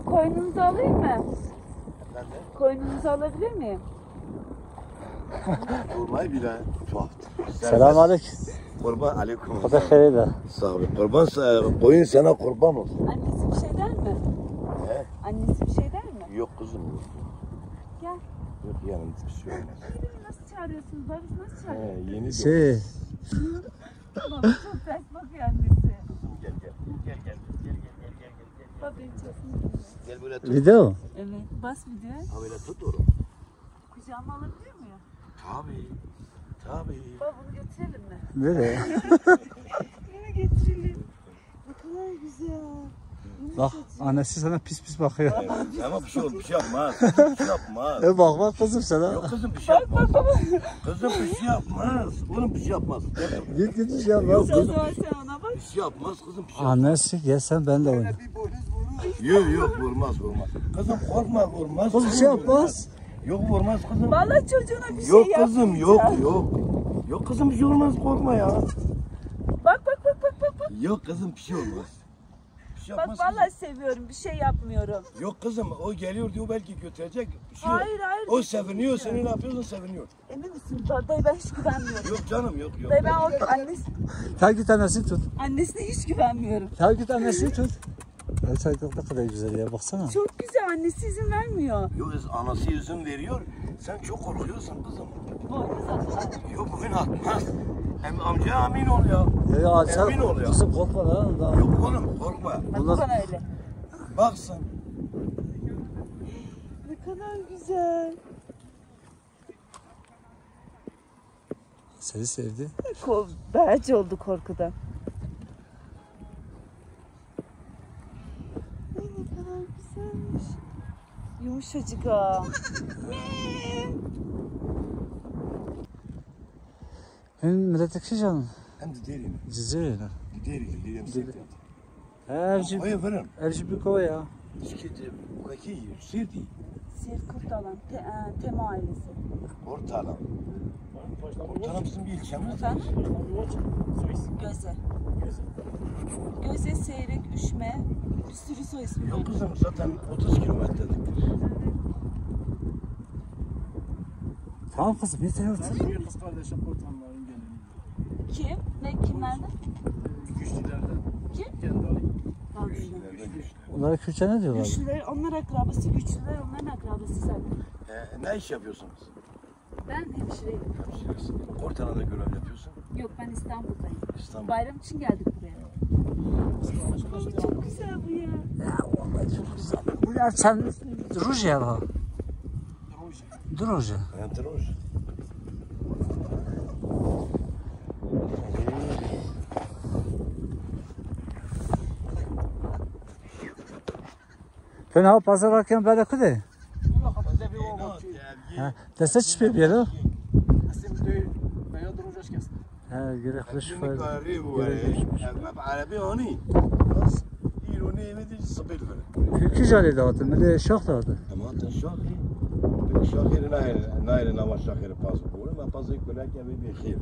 Koynunuzu alayım mı? Koynunuzu alabilir miyim? Olmayı bile tuhaf. Selamünaleyküm. Kurban aleyküm. O da hayırlı. Sağ ol. Kurban koyun sana kurban olsun. Annesi bir şey der mi? He? Annesi bir şey der mi? Yok kızım yok. Gel. Yok yanımda bir şey olmaz. Beni nasıl çağırıyorsunuz? Barış nasıl çağırıyor? Yeni Şey, Baba çok ters bakıyor annesi. Gel. Baba beni çeksin. Gel böyle tut. video. Evet. Bas videoya. Ha böyle tut onu. Kucağıma alabilir miyim? Tabii. Baba bunu götürelim mi? Nereye? Bunu getirelim. Ne kadar güzel. Bak, annesi sana pis pis bakıyor. Ama bir şey yapmaz. Bir şey yapmaz. Bak kızım sana. Yok kızım bir şey yapmaz. Kızım bir şey yapmaz. Oğlum bir şey yapmaz. Git bir şey yapmaz. O zaman sen ona bak. Bir şey yapmaz kızım bir şey yapmaz. Annesi gel sen ben de oyna. Yok vurmaz. Kızım korkma vurmaz. Kız bir şey yapmaz. Yok vurmaz kızım. Vallahi çocuğuna bir şey Yok yapmayacağım. kızım yok. Yok kızım bir şey olmaz korkma ya. Bak. Yok kızım bir şey olmaz. Bir şey Bak yapmaz vallahi seviyorum. Bir şey yapmıyorum. kızım. Yok kızım o geliyor diyor belki götürecek. Bir şey yok. Hayır. O seviniyor sen ne yapıyorsun seviniyor. Emin misin? Dayı ben hiç güvenmiyorum. Yok canım yok. Dayı ben Sen git annesini tut. annesine hiç güvenmiyorum. Sen git annesini tut. Sen ne kadar güzel ya baksana. Çok güzel. Annesi izin vermiyor. Yok anası izin veriyor. Sen çok korkuyorsun kızım. Boynuz atlar. Yok bugün atmaz. Hem amca amin ol ya. Ya sen Emin ol ya. kızım korkma lan. Yok oğlum korkma. Bak bana öyle. Baksın. Ne kadar güzel. Seni sevdi. Berce oldu korkudan. Ay ne kadar güzelmiş. Yumuşacık ha. Hem milletteki canım. Hem de derin. Cizre'yle. Derin. Evci bir kova ya. Sirdi. Sirkurt alan, Tema ailesi. Ortalam. Ortalam bizim bir ilçemiz. Efendim? Göze, Seyrek, Üşme, bir sürü soy ismi var. Yok kızım zaten 30 kilometredir. Tamam kızım yeter artık. Benim kız kardeşim Kurtanların gelini. Kim? Ne kimlerden? Güçlülerden. Kim? Kendi alayım. Onlara Kürtçe ne diyorlar? Güçlüler, onlar akrabası, güçlüler onların akrabası zaten. Ne iş yapıyorsunuz? Ben hemşireyim. Ortalarda görev yapıyorsun. Yok ben İstanbul'dayım. İstanbul. Bayram için geldik buraya. Çok güzel bu ya. Bu ya sen ruj ya bu. Druj. Enteroş. Ben ha pazar akşam böyle kude. Ha, dese çıkıyor bir yere. Ha, gerek şoför. Arabi oni. Bas İroni emedi sabit böyle. Kürtçe jali dağıtın, bir de şok dağıtın. Ama ta şahri. Şahri naire nama şahri pasaport. Ma pasaport kolak ya bir khir.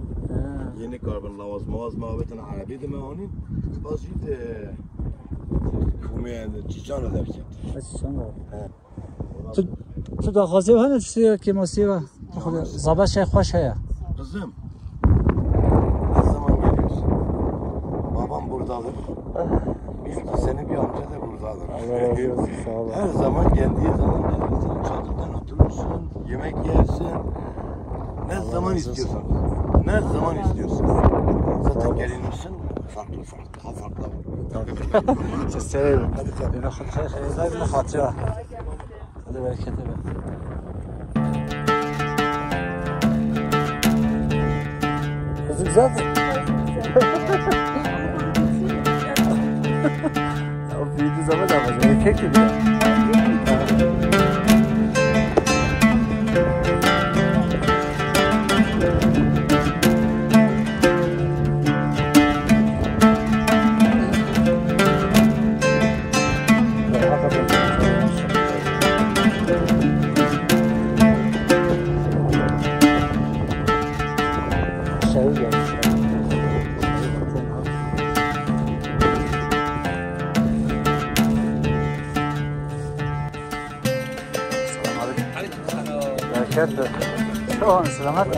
Yeni karbon lavaz muhabbetin Arabi de oni. Basit kumen çiçan derken. Açsan var. Tu da gazı var ne tüsü ki masiva. Zaba şey hoş ya. Kızım. Ne zaman geliyorsun? Babam buradadır. Bil ki senin bir amca da buradadır. Allah razı olsun, sağ ol. Her zaman geldiği zaman gelirsin, çadırdan oturursun, yemek yersin. Ne zaman istiyorsan. Ne zaman istiyorsun. Zaten gelinmişsin, farklı. Tabii. Severim. Hadi tabii. Bir hatıra. Hadi berekete be. Kızı güzel mi? O büyüdüğü zaman da yapacak. Tek gibi ya. şehir gelmiş. Berekettir. Tamam, selamet.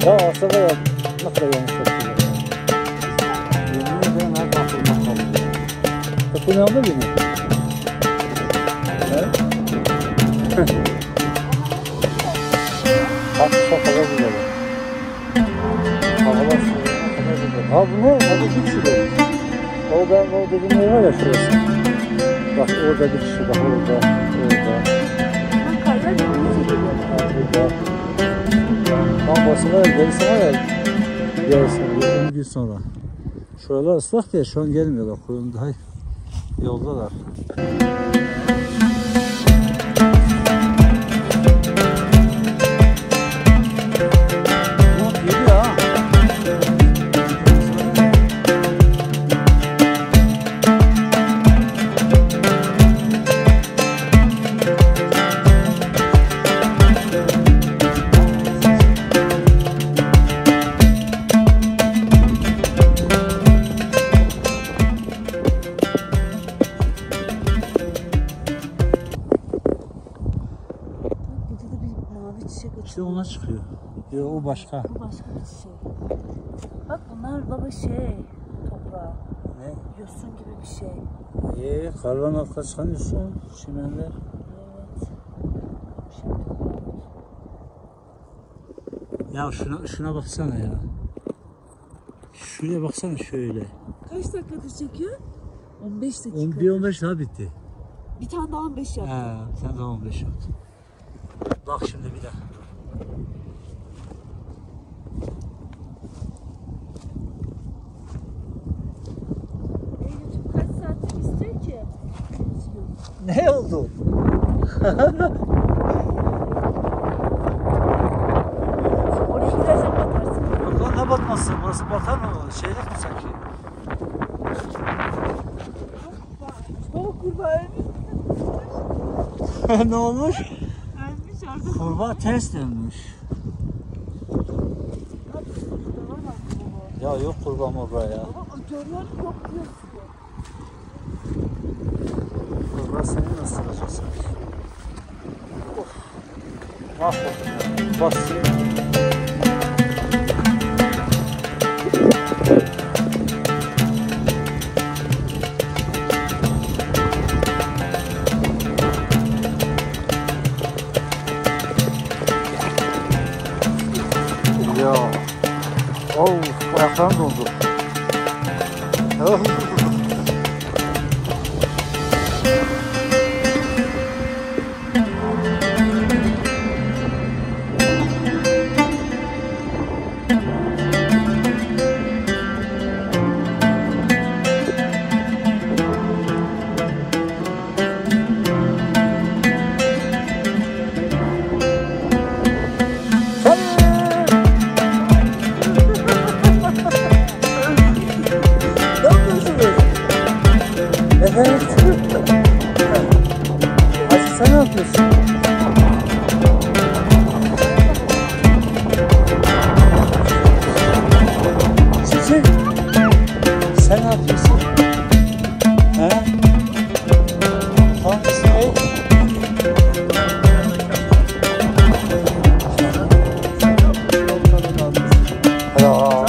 Ya aslında ya ne kadar yanlış yapıyor. Yemin ederim her bakılmak kalıyor. Bu ne oldu yine? He? Bak şakalar güzel. Havalar suyuna kadar güzel. Ha bu ne? Hadi bir kişi. O ben o dediğim yer var ya şurası. Bak orada bir kişi, bak orada. Kaylar yanımıza geliyor. Burada. Tam basına gerisi var ya. Gerisi 20 gün sonra. Şuralar ıslak diye şu an gelmiyorlar. Kuyum daha yoldalar. İşte ona çıkıyor. Ya o başka. Bu başka bir çiçek. Bak bunlar baba toprağı. Ne? Yosun gibi bir şey. Karvan arkası sanıyorsun. Çimenler. Evet. Ya şuna baksana ya. Şuraya baksana şöyle. Kaç dakikadır çekiyor? 15 dakika. 11-15 daha bitti. Bir tane daha 15 yaptı. Sen de 15 yaptın. Bak şimdi bir dakika. YouTube kaç saattir istiyor ki? Ne oldu? Oraya gidersen batarsın. Bakalım ne batması? Burası batar mı? Şeylik mi sanki? Baba kurbağa Ne olmuş? ölmüş orada. Kurbağa ters dönmüş. Ya yok kurbağa morbağa ya. Baba görüyor yok diyor. Kurbağa seni nasıl ısıracak sanki? Of. Mahvoldum ya. Basıyor. Ya. Ayaklarım dondu. Evet. Hacı sen ne yapıyorsun? Cici, sen ne yapıyorsun? He? Hangisi ne? Ya.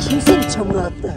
Kim seni çamura attı?